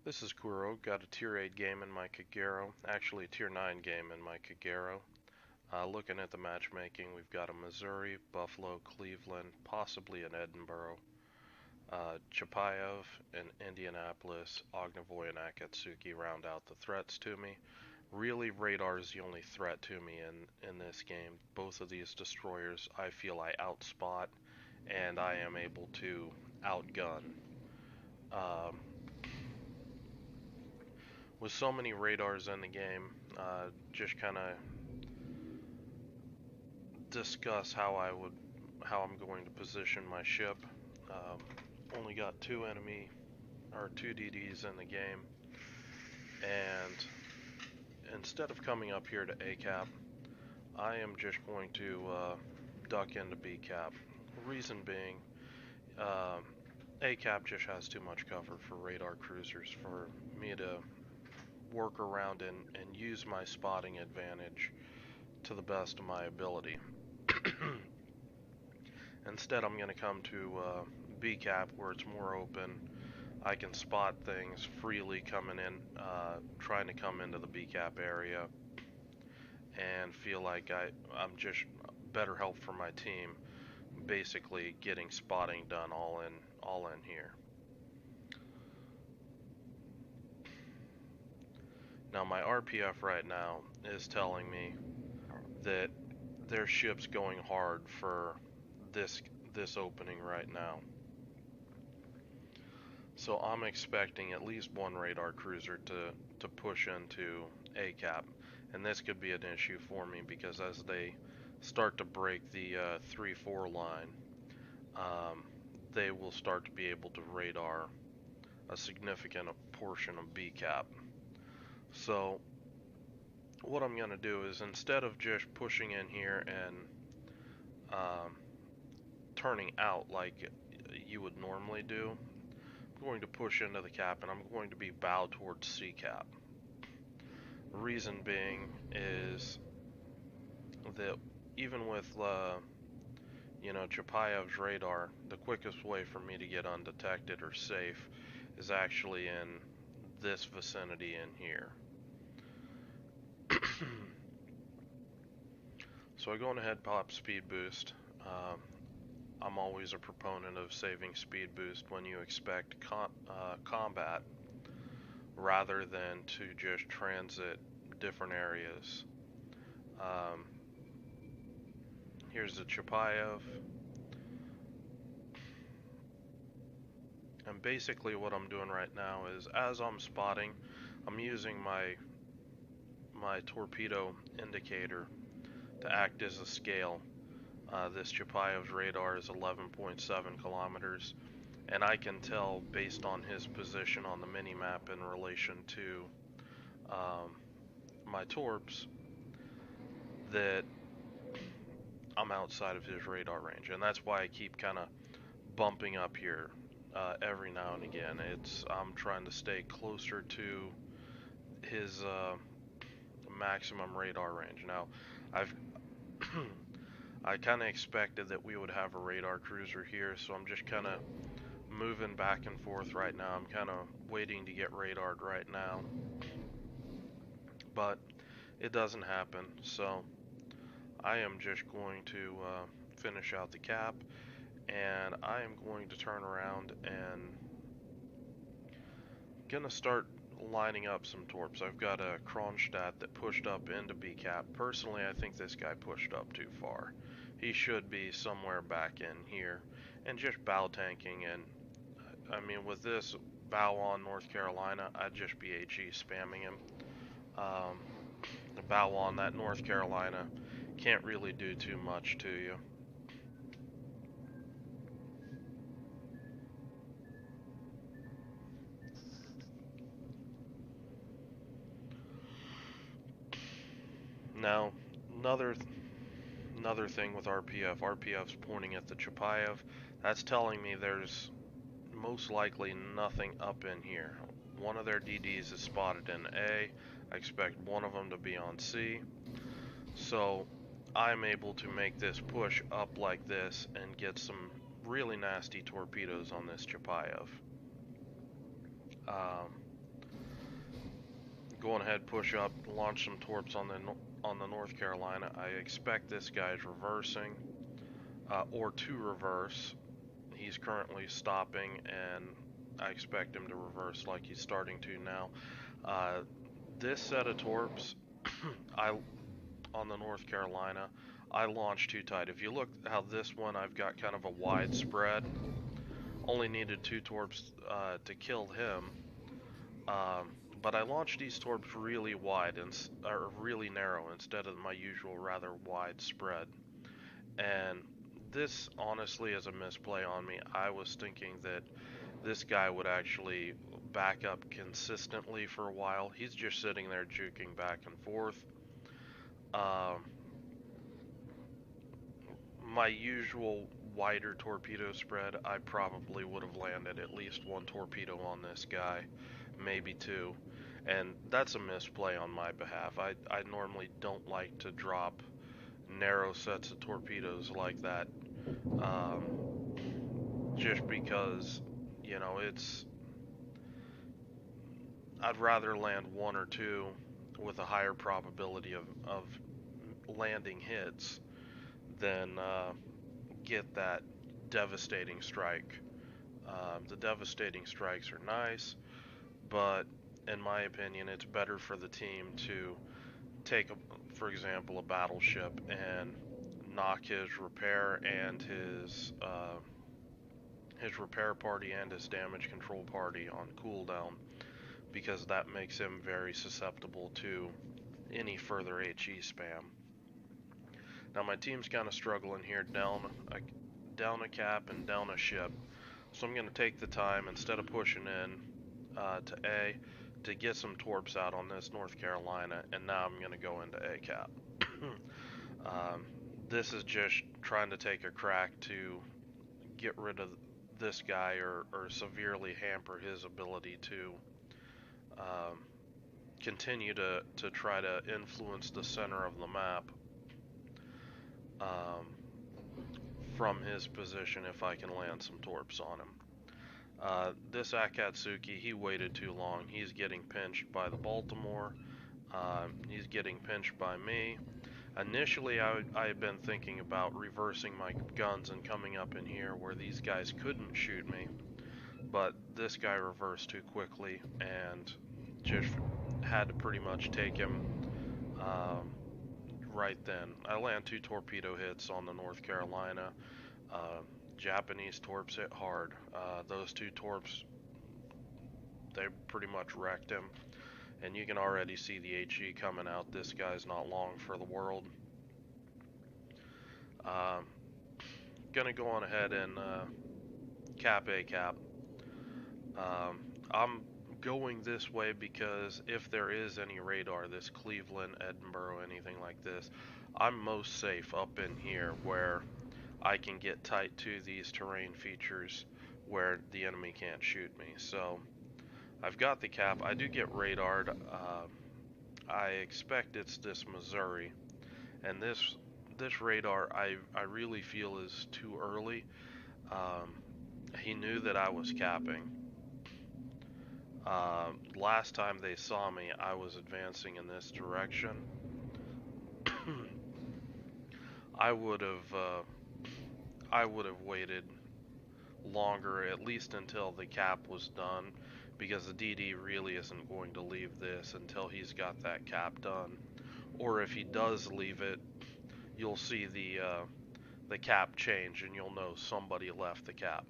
This is Kuro, got a tier 8 game in my Kagero, actually a tier 9 game in my Kagero. Looking at the matchmaking, we've got a Missouri, Buffalo, Cleveland, possibly an Edinburgh, Chapayev, and Indianapolis, Ognivoy, and Akatsuki round out the threats to me. Really, radar is the only threat to me in this game. Both of these destroyers I feel I outspot, and I am able to outgun. Um, with so many radars in the game, just kind of discuss how I'm going to position my ship. Um, Only got two DDs in the game, and instead of coming up here to A cap, I am just going to duck into B cap. Reason being, uh, A cap just has too much cover for radar cruisers for me to work around and use my spotting advantage to the best of my ability. Instead, I'm going to come to B cap where it's more open. I can spot things freely coming in, trying to come into the B cap area, and feel like I'm just better help for my team. Basically, getting spotting done all in here. Now my RPF right now is telling me that their ship's going hard for this opening right now. So I'm expecting at least one radar cruiser to push into A cap, and this could be an issue for me because as they start to break the 3-4 line, they will start to be able to radar a significant portion of B cap. So what I'm going to do is, instead of just pushing in here and turning out like you would normally do, I'm going to push into the cap and I'm going to be bow towards C cap. The reason being is that even with Chapayev's radar, the quickest way for me to get undetected or safe is actually in this vicinity in here. So I go on ahead, pop speed boost. I'm always a proponent of saving speed boost when you expect combat rather than to just transit different areas. Here's the Chapayev. And basically what I'm doing right now is, as I'm spotting, I'm using my torpedo indicator to act as a scale. This Chapayev's radar is 11.7 kilometers, and I can tell based on his position on the mini-map in relation to my torps that I'm outside of his radar range, and that's why I keep kind of bumping up here every now and again. I'm trying to stay closer to his maximum radar range. Now, I kind of expected that we would have a radar cruiser here, so I'm just kind of moving back and forth right now. I'm kind of waiting to get radared right now, but it doesn't happen, so I am just going to finish out the cap, and I am going to turn around and gonna start lining up some torps. I've got a Kronstadt that pushed up into B cap. Personally, I think this guy pushed up too far. He should be somewhere back in here and just bow tanking. And I mean, with this bow on North Carolina, I'd just be HE spamming him. The bow on that North Carolina can't really do too much to you. Now, another thing with RPF. RPF's pointing at the Chapayev. That's telling me there's most likely nothing up in here. One of their DDs is spotted in A. I expect one of them to be on C. So I'm able to make this push up like this and get some really nasty torpedoes on this Chapayev. Going ahead, push up, launch some torps on the North Carolina. I expect this guy's reversing, or to reverse. He's currently stopping, and I expect him to reverse like he's starting to now. This set of torps, on the North Carolina, I launched too tight. If you look how this one, I've got kind of a wide spread. Only needed 2 torps to kill him. But I launched these torps really wide or really narrow instead of my usual rather wide spread. And this honestly is a misplay on me. I was thinking that this guy would actually back up consistently for a while. He's just sitting there juking back and forth. My usual wider torpedo spread, I probably would have landed at least 1 torpedo on this guy, maybe 2, and that's a misplay on my behalf. I normally don't like to drop narrow sets of torpedoes like that, just because, you know, I'd rather land 1 or 2 with a higher probability of landing hits than get that devastating strike. The devastating strikes are nice, but in my opinion, it's better for the team to take, for example, a battleship and knock his repair and his repair party and his damage control party on cooldown, because that makes him very susceptible to any further HE spam. Now my team's kind of struggling here, down a cap and down a ship, so I'm going to take the time, instead of pushing in to A, to get some torps out on this North Carolina, and now I'm going to go into A cap. This is just trying to take a crack to get rid of this guy, or severely hamper his ability to continue to try to influence the center of the map from his position if I can land some torps on him. This Akatsuki, he waited too long. He's getting pinched by the Baltimore. He's getting pinched by me. Initially, I had been thinking about reversing my guns and coming up in here where these guys couldn't shoot me, but this guy reversed too quickly and just had to pretty much take him right then. I land 2 torpedo hits on the North Carolina. Japanese torps hit hard. Those 2 torps, they pretty much wrecked him, and you can already see the HE coming out. This guy's not long for the world. Gonna go on ahead and cap A cap. I'm going this way because if there is any radar, this Cleveland, Edinburgh, anything like this, I'm most safe up in here where I can get tight to these terrain features where the enemy can't shoot me. So I've got the cap. I do get radared. I expect it's this Missouri, and this radar I really feel is too early. He knew that I was capping. Last time they saw me, I was advancing in this direction. I would have waited longer, at least until the cap was done, because the DD really isn't going to leave this until he's got that cap done. Or if he does leave it, you'll see the cap change, and you'll know somebody left the cap.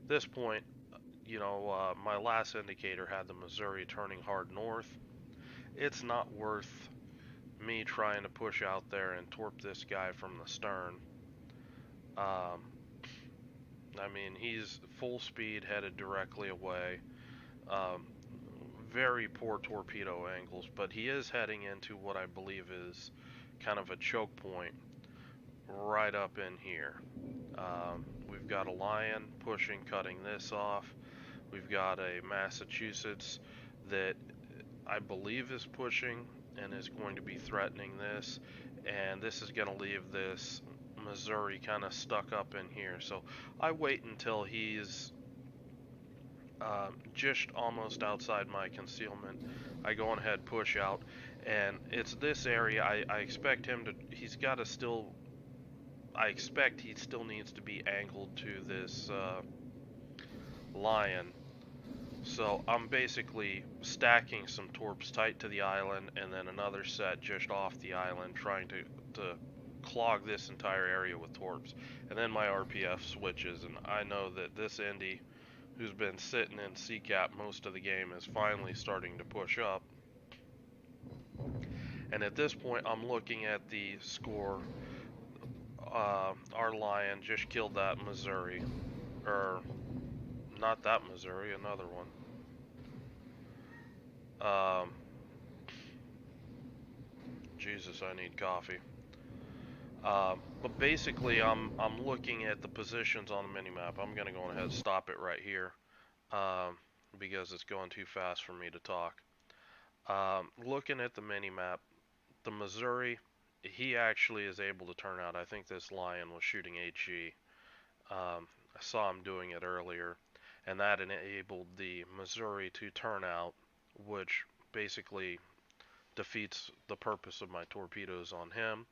At this point, you know, my last indicator had the Missouri turning hard north. It's not worth me trying to push out there and torp this guy from the stern. I mean, he's full speed headed directly away. Very poor torpedo angles, but he is heading into what I believe is kind of a choke point right up in here. We've got a Lion pushing, cutting this off. We've got a Massachusetts that I believe is pushing and is going to be threatening this, and this is going to leave this Missouri kind of stuck up in here. So I wait until he's just almost outside my concealment. I go on ahead, push out, and it's this area. I expect him to. He's got to still. I expect he still needs to be angled to this lion. So I'm basically stacking some torps tight to the island, and then another set just off the island, trying to clog this entire area with torps. And then my RPF switches, and I know that this Indy, who's been sitting in C-cap most of the game, is finally starting to push up. And at this point, I'm looking at the score. Our lion just killed that Missouri, or not that Missouri, another one. Jesus, I need coffee. But basically, I'm looking at the positions on the minimap. I'm gonna go ahead and stop it right here, because it's going too fast for me to talk. Looking at the minimap, the Missouri, he actually is able to turn out. I think this lion was shooting HE. I saw him doing it earlier, and that enabled the Missouri to turn out, which basically defeats the purpose of my torpedoes on him.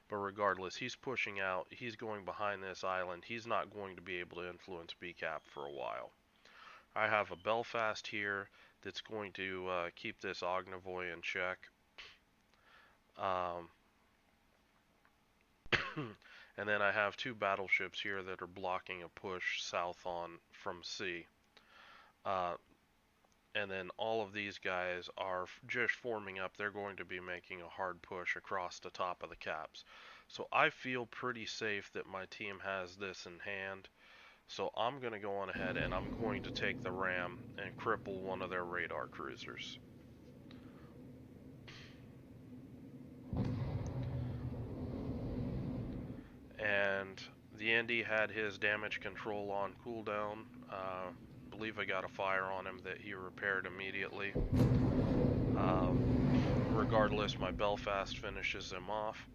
But regardless, he's pushing out. He's going behind this island. He's not going to be able to influence BCAP for a while. I have a Belfast here that's going to keep this Ognivoy in check. And then I have two battleships here that are blocking a push south on from C. And then all of these guys are just forming up. They're going to be making a hard push across the top of the caps. So I feel pretty safe that my team has this in hand. So I'm going to go on ahead and I'm going to take the ram and cripple one of their radar cruisers. And the Indy had his damage control on cooldown. I believe I got a fire on him that he repaired immediately. Regardless, my Belfast finishes him off.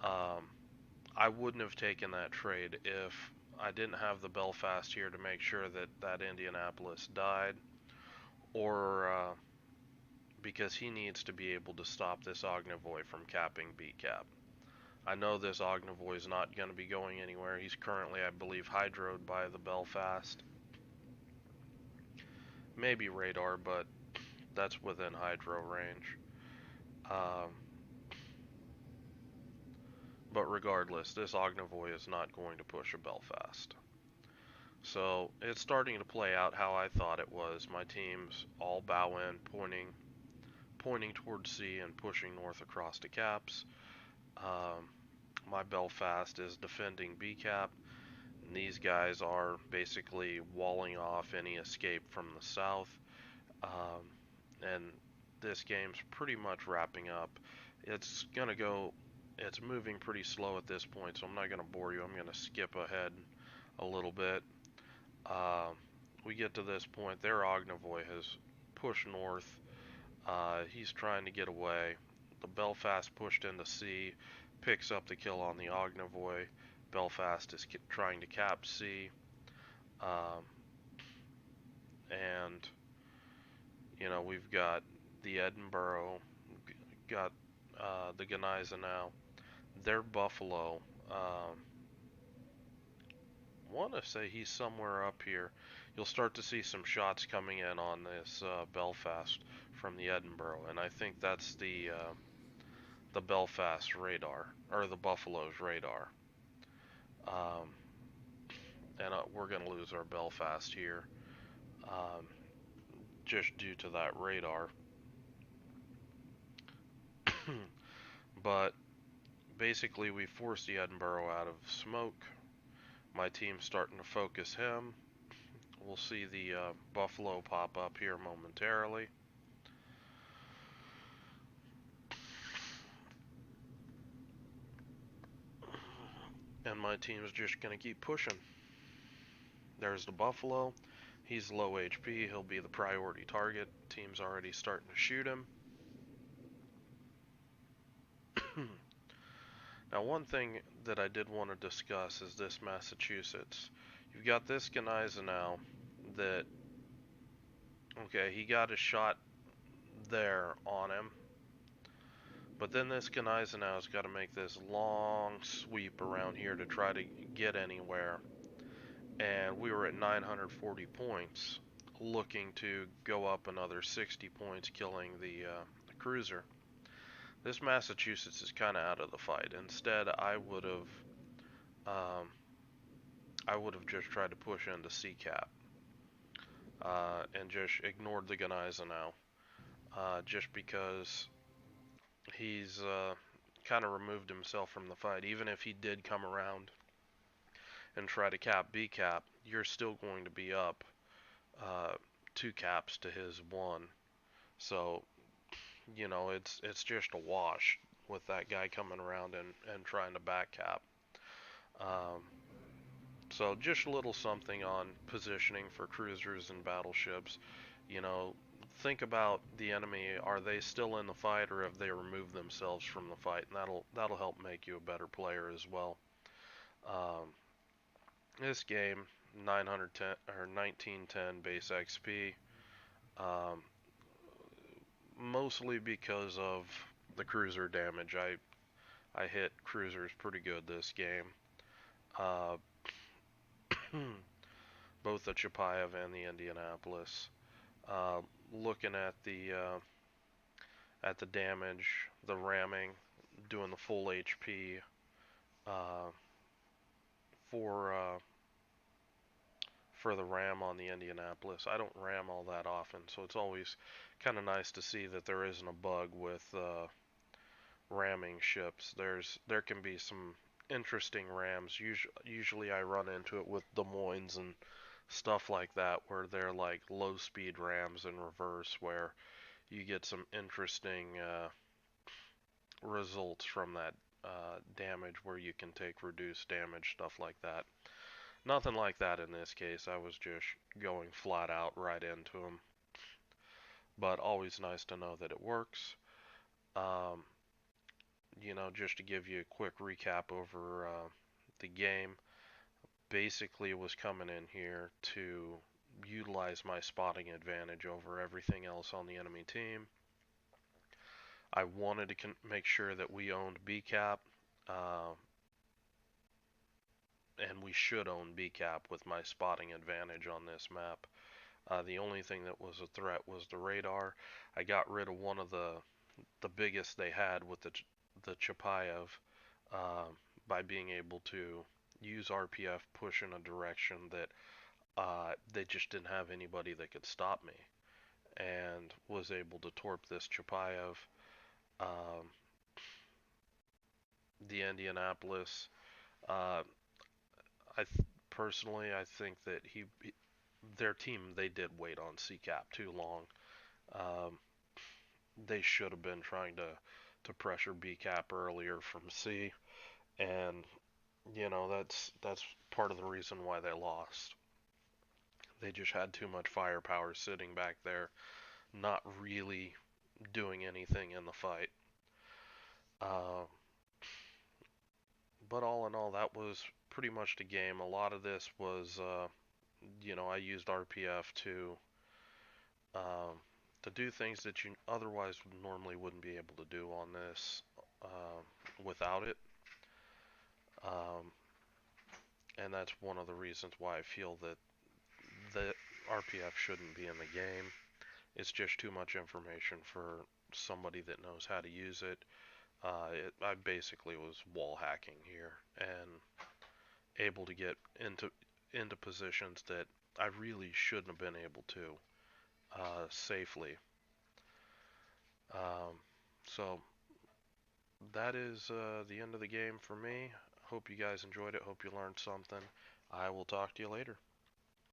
I wouldn't have taken that trade if I didn't have the Belfast here to make sure that that Indianapolis died, or because he needs to be able to stop this Ognivoy from capping BCAP. I know this Ognivoy is not going to be going anywhere. He's currently, I believe, hydroed by the Belfast. Maybe radar, but that's within hydro range. But regardless, this Ognivoy is not going to push a Belfast. So it's starting to play out how I thought it was. My teams all bow in, pointing towards C and pushing north across the caps. My Belfast is defending BCAP, and these guys are basically walling off any escape from the south. And this game's pretty much wrapping up. It's moving pretty slow at this point, so I'm not going to bore you. I'm going to skip ahead a little bit. We get to this point. Their Ognivoy has pushed north. He's trying to get away. The Belfast pushed into C, picks up the kill on the Ognivoy. Belfast is trying to cap C. And, you know, we've got the Edinburgh, got the Gneisenau. Their Buffalo, want to say he's somewhere up here. You'll start to see some shots coming in on this Belfast from the Edinburgh, and I think that's the Belfast radar, or the Buffalo's radar. And we're going to lose our Belfast here, just due to that radar. But basically, we forced the Edinburgh out of smoke. My team's starting to focus him. We'll see the Buffalo pop up here momentarily. And my team's just going to keep pushing. There's the Buffalo. He's low HP. He'll be the priority target. Team's already starting to shoot him. Now, one thing that I did want to discuss is this Massachusetts. You've got this Gneisenau that Okay, he got a shot there on him. But then this Gneisenau's got to make this long sweep around here to try to get anywhere. And we were at 940 points, looking to go up another 60 points, killing the cruiser. This Massachusetts is kind of out of the fight. Instead, um, I would have just tried to push into C-cap and just ignored the Gneisenau, just because he's kind of removed himself from the fight. Even if he did come around and try to cap B-cap, you're still going to be up 2 caps to his 1. So, you know, it's just a wash with that guy coming around and trying to back cap. So just a little something on positioning for cruisers and battleships. You know, think about the enemy. Are they still in the fight, or have they removed themselves from the fight? And that'll help make you a better player as well. Um, this game, 910 or 1910 base XP, um, mostly because of the cruiser damage. I hit cruisers pretty good this game. Uh, both the Chapayev and the Indianapolis. Uh, Looking at the damage, the ramming, doing the full HP uh, for uh, for the ram on the Indianapolis. I don't ram all that often, so it's always kind of nice to see that there isn't a bug with ramming ships. There can be some interesting rams. Usually I run into it with Des Moines and stuff like that, where they're like low speed rams in reverse, where you get some interesting results from that damage, where you can take reduced damage, stuff like that. Nothing like that in this case. I was just going flat out right into him. But always nice to know that it works. Um, you know, just to give you a quick recap over the game, basically was coming in here to utilize my spotting advantage over everything else on the enemy team. I wanted to make sure that we owned B-cap, and we should own B-cap with my spotting advantage on this map. The only thing that was a threat was the radar. I got rid of one of the biggest they had with the Chapayev by being able to use RPF, push in a direction that they just didn't have anybody that could stop me, and was able to torp this Chapayev. Um, the Indianapolis, uh, personally, I think that their team, they did wait on C-cap too long. Um, they should have been trying to pressure B-cap earlier from C, and you know, that's part of the reason why they lost. They just had too much firepower sitting back there, not really doing anything in the fight. Uh, but all in all, that was pretty much the game. A lot of this was, you know, I used RPF um, to do things that you otherwise normally wouldn't be able to do on this without it. Um, and that's one of the reasons why I feel that the RPF shouldn't be in the game. It's just too much information for somebody that knows how to use it. I basically was wall hacking here and able to get into positions that I really shouldn't have been able to safely. Um, so that is the end of the game for me. Hope you guys enjoyed it. Hope you learned something. I will talk to you later.